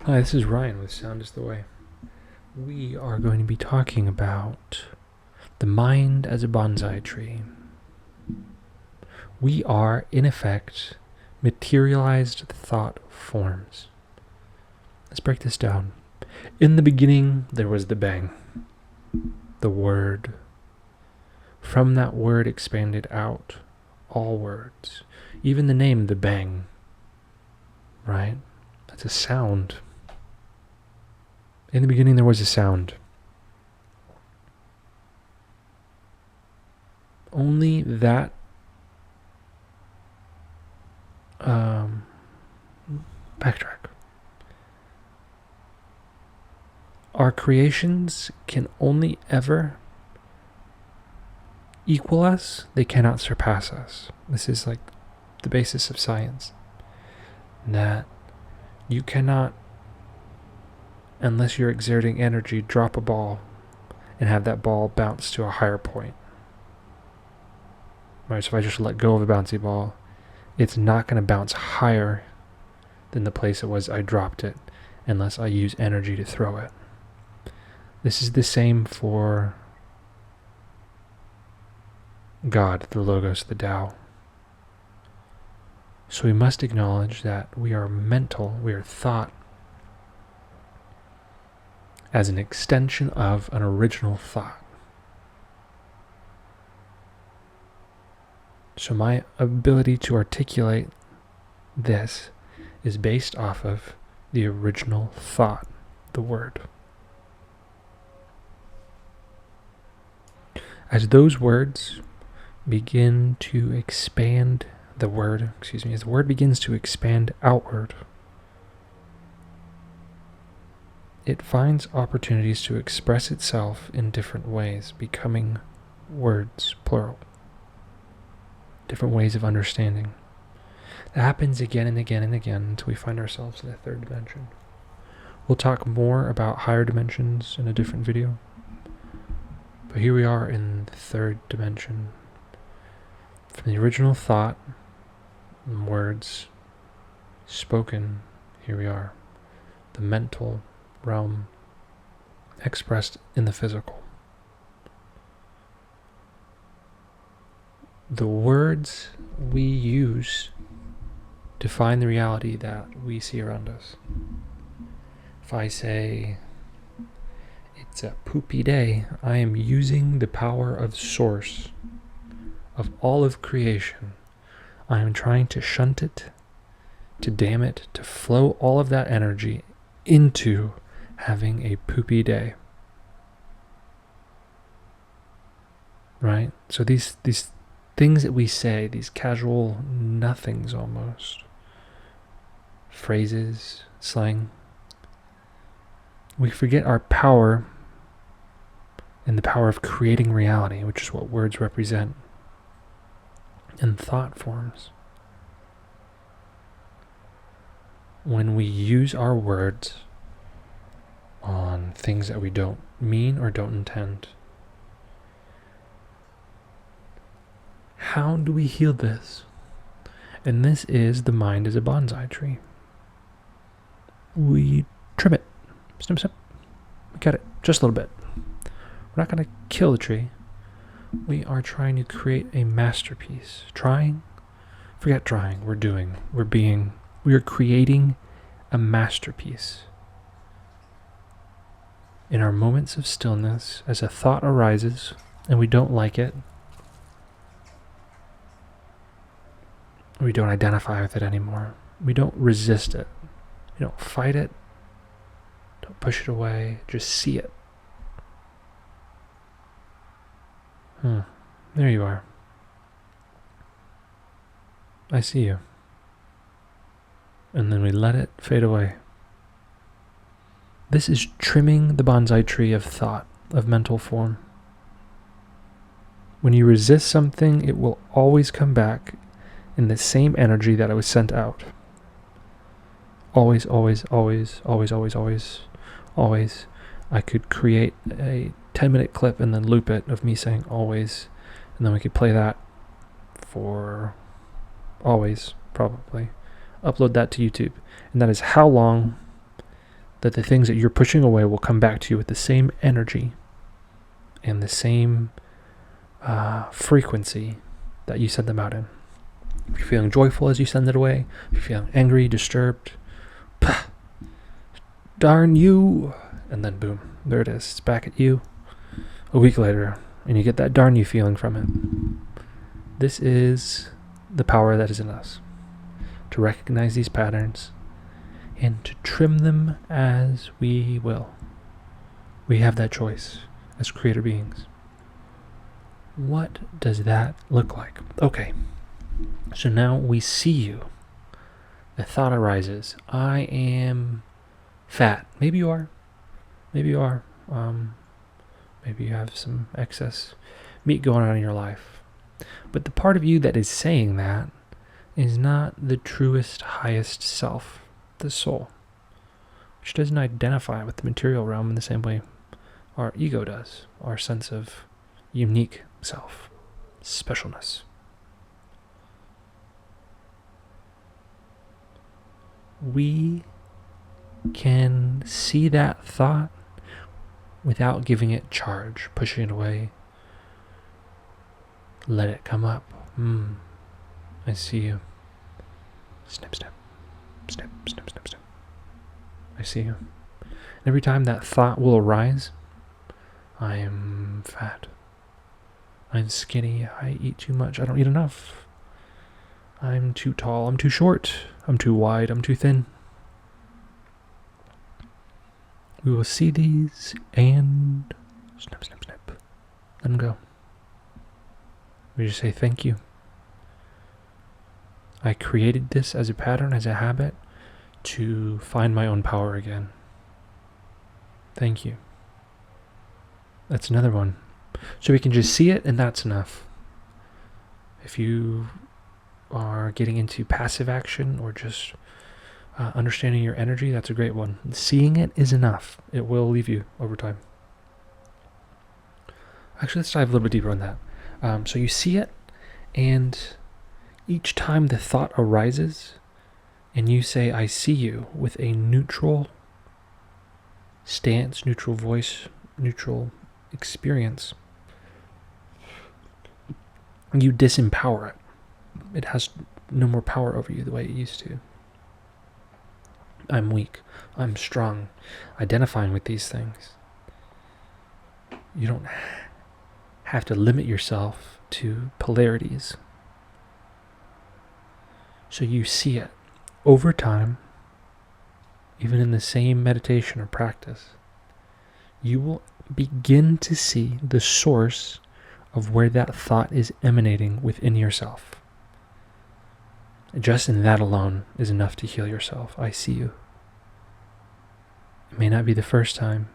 Hi, this is Ryan with Sound is the Way. We are going to be talking about the mind as a bonsai tree. We are, in effect, materialized thought forms. Let's break this down. In the beginning, there was the bang, the word. From that word expanded out all words, even the name, the bang, right? That's a sound. In the beginning, there was a sound. Only that backtrack. Our creations can only ever equal us. They cannot surpass us. This is like the basis of science. That you cannot, unless you're exerting energy, drop a ball and have that ball bounce to a higher point. Right, so if I just let go of a bouncy ball, it's not going to bounce higher than the place it was I dropped it unless I use energy to throw it. This is the same for God, the Logos, the Tao. So we must acknowledge that we are mental, we are thought as an extension of an original thought. So my ability to articulate this is based off of the original thought, the word. As those words begin to expand, as the word begins to expand outward, it finds opportunities to express itself in different ways, becoming words, plural. Different ways of understanding. That happens again and again and again until we find ourselves in the third dimension. We'll talk more about higher dimensions in a different video. But here we are in the third dimension. From the original thought and words spoken, here we are. The mental realm expressed in the physical. The words we use define the reality that we see around us. If I say, it's a poopy day, I am using the power of source of all of creation. I am trying to shunt it, to dam it, to flow all of that energy into having a poopy day. Right? So these things that we say, these casual nothings almost, phrases, slang, we forget our power and the power of creating reality, which is what words represent, and thought forms. When we use our words on things that we don't mean or don't intend, how do we heal this? And this is the mind as a bonsai tree. We trim it. Snip, snip. We cut it just a little bit. We're not going to kill the tree. We are trying to create a masterpiece. Trying? Forget trying. We're doing. We're being. We are creating a masterpiece. In our moments of stillness, as a thought arises and we don't like it, we don't identify with it anymore. We don't resist it. We don't fight it. Don't push it away. Just see it. There you are. I see you. And then we let it fade away. This is trimming the bonsai tree of thought, of mental form. When you resist something, it will always come back in the same energy that it was sent out. Always, always, always, always, always, always, always. I could create a 10-minute clip and then loop it of me saying always, and then we could play that for always, probably. Upload that to YouTube. And that is how long that the things that you're pushing away will come back to you with the same energy and the same frequency that you send them out in. If you're feeling joyful as you send it away, if you're feeling angry, disturbed, darn you, and then boom, there it is. It's back at you a week later, and you get that darn you feeling from it. This is the power that is in us, to recognize these patterns and to trim them as we will. We have that choice as creator beings. What does that look like? Okay, so now we see you. The thought arises, I am fat. Maybe you are. Maybe you are. Maybe you have some excess meat going on in your life. But the part of you that is saying that is not the truest, highest self, the soul, which doesn't identify with the material realm in the same way our ego does, our sense of unique self, specialness. We can see that thought without giving it charge, pushing it away. Let it come up. I see you. Snip, snip. Snip, snip, snip, snip. I see you. And every time that thought will arise, I am fat. I'm skinny. I eat too much. I don't eat enough. I'm too tall. I'm too short. I'm too wide. I'm too thin. We will see these and snip, snip, snip. Let them go. We just say thank you. I created this as a pattern, as a habit, to find my own power again. Thank you. That's another one. So we can just see it, and that's enough. If you are getting into passive action or just understanding your energy, that's a great one. Seeing it is enough. It will leave you over time. Actually, let's dive a little bit deeper on that. So you see it, and each time the thought arises, and you say, I see you, with a neutral stance, neutral voice, neutral experience, you disempower it. It has no more power over you the way it used to. I'm weak. I'm strong. Identifying with these things. You don't have to limit yourself to polarities. So you see it over time, even in the same meditation or practice, you will begin to see the source of where that thought is emanating within yourself. Just in that alone is enough to heal yourself. I see you. It may not be the first time,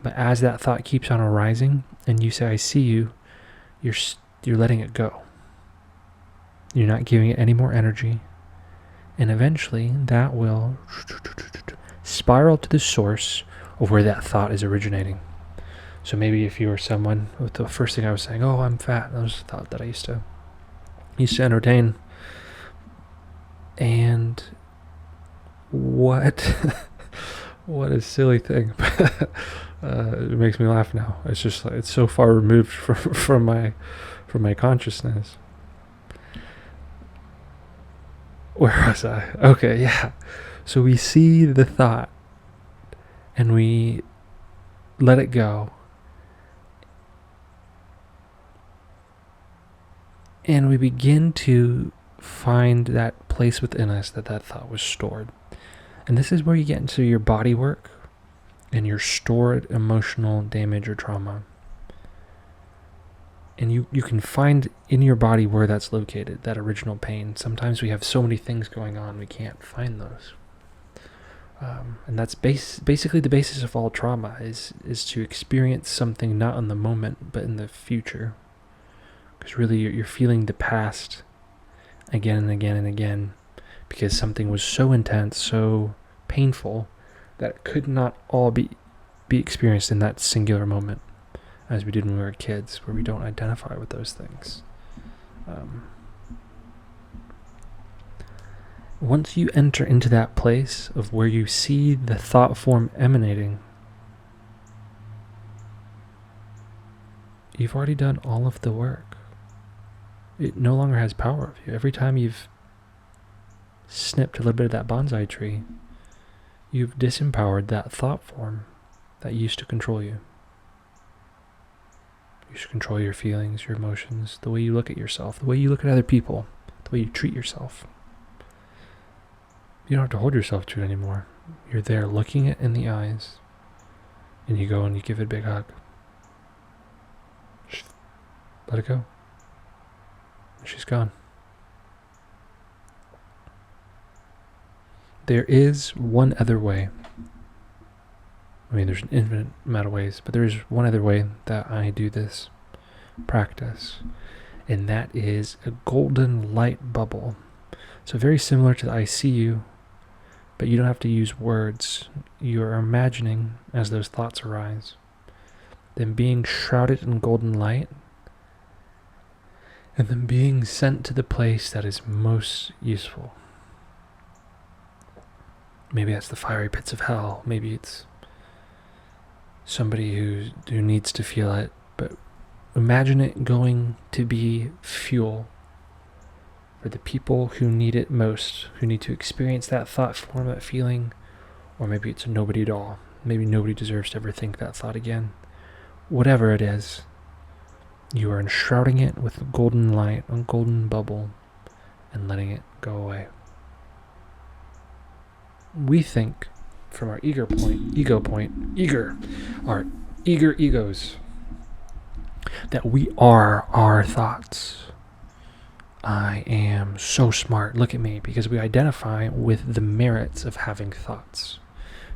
but as that thought keeps on arising and you say, I see you, you're letting it go. You're not giving it any more energy. And eventually that will spiral to the source of where that thought is originating. So maybe if you were someone, with the first thing I was saying, oh, I'm fat. That was a thought that I used to entertain. And what a silly thing. It makes me laugh now. It's just like, it's so far removed from my consciousness. Where was I? Okay, yeah. So we see the thought and we let it go. And we begin to find that place within us that thought was stored. And this is where you get into your body work and your stored emotional damage or trauma. And you can find in your body where that's located, that original pain. Sometimes we have so many things going on, we can't find those. And that's basically the basis of all trauma, is to experience something not in the moment, but in the future. Because really you're feeling the past again and again and again, because something was so intense, so painful, that it could not all be experienced in that singular moment, as we did when we were kids, where we don't identify with those things. once you enter into that place of where you see the thought form emanating, you've already done all of the work. It no longer has power of you. Every time you've snipped a little bit of that bonsai tree, you've disempowered that thought form that used to control you. You should control your feelings, your emotions, the way you look at yourself, the way you look at other people, the way you treat yourself. You don't have to hold yourself to it anymore. You're there looking it in the eyes, and you go and you give it a big hug. Just let it go. And she's gone. There is one other way. I mean, there's an infinite amount of ways, but there is one other way that I do this practice, and that is a golden light bubble. So very similar to the I see you, but you don't have to use words. You are imagining as those thoughts arise, them being shrouded in golden light, and then being sent to the place that is most useful. Maybe that's the fiery pits of hell. Maybe it's somebody who needs to feel it, but imagine it going to be fuel for the people who need it most, who need to experience that thought form, that feeling, or maybe it's nobody at all. Maybe nobody deserves to ever think that thought again. Whatever it is, you are enshrouding it with golden light, a golden bubble, and letting it go away. We think from our our eager egos, that we are our thoughts. I am so smart, look at me, because we identify with the merits of having thoughts.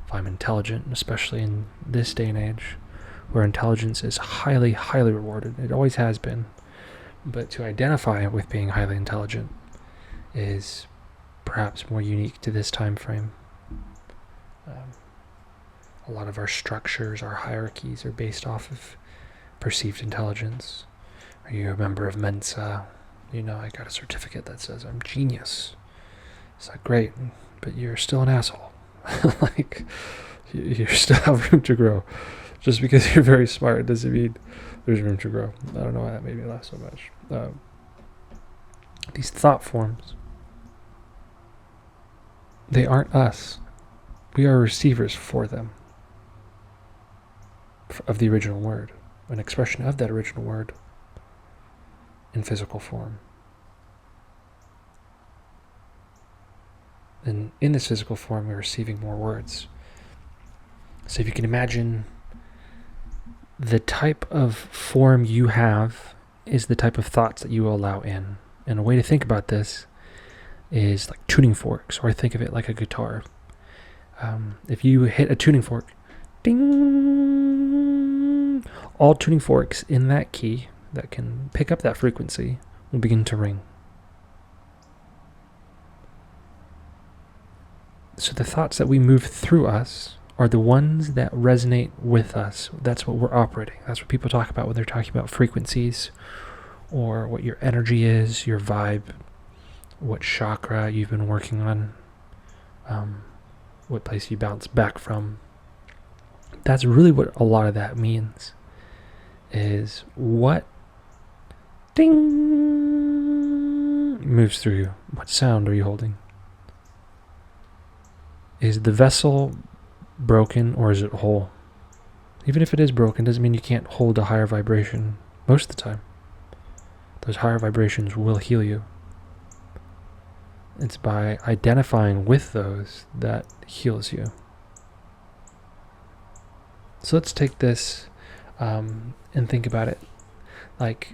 If I'm intelligent, especially in this day and age, where intelligence is highly, highly rewarded, it always has been, but to identify with being highly intelligent is perhaps more unique to this time frame. A lot of our structures, our hierarchies are based off of perceived intelligence. Are you a member of Mensa? You know, I got a certificate that says I'm genius. It's like, great, but you're still an asshole. Like, you still have room to grow. Just because you're very smart doesn't mean there's room to grow. I don't know why that made me laugh so much. These thought forms, they aren't us. We are receivers for them, of the original word, an expression of that original word in physical form. And in this physical form, we're receiving more words. So if you can imagine, the type of form you have is the type of thoughts that you allow in. And a way to think about this is like tuning forks, or think of it like a guitar. If you hit a tuning fork, ding, all tuning forks in that key that can pick up that frequency will begin to ring. So the thoughts that we move through us are the ones that resonate with us. That's what we're operating. That's what people talk about when they're talking about frequencies, or what your energy is, your vibe, what chakra you've been working on, what place you bounce back from. That's really what a lot of that means, is what ding moves through you. What sound are you holding? Is the vessel broken, or is it whole? Even if it is broken, doesn't mean you can't hold a higher vibration. Most of the time, those higher vibrations will heal you. It's by identifying with those that heals you. So let's take this and think about it. Like,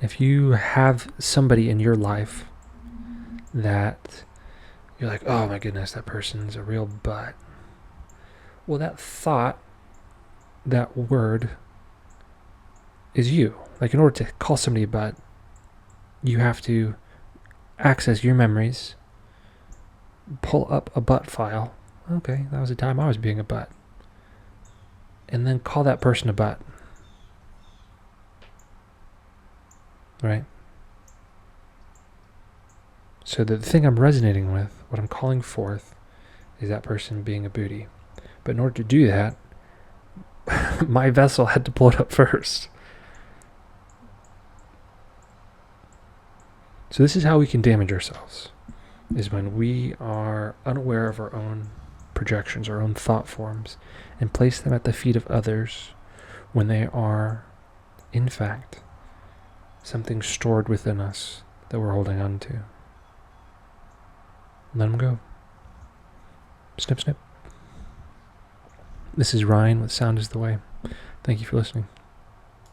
if you have somebody in your life that you're like, oh my goodness, that person's a real butt. Well, that thought, that word, is you. Like, in order to call somebody a butt, you have to access your memories, pull up a butt file. Okay, that was the time I was being a butt. And then call that person a butt. Right? So that the thing I'm resonating with, what I'm calling forth, is that person being a Buddhi. But in order to do that, my vessel had to blow it up first. So this is how we can damage ourselves, is when we are unaware of our own projections, our own thought forms, and place them at the feet of others when they are, in fact, something stored within us that we're holding on to. Let them go. Snip, snip. This is Ryan with Sound is the Way. Thank you for listening.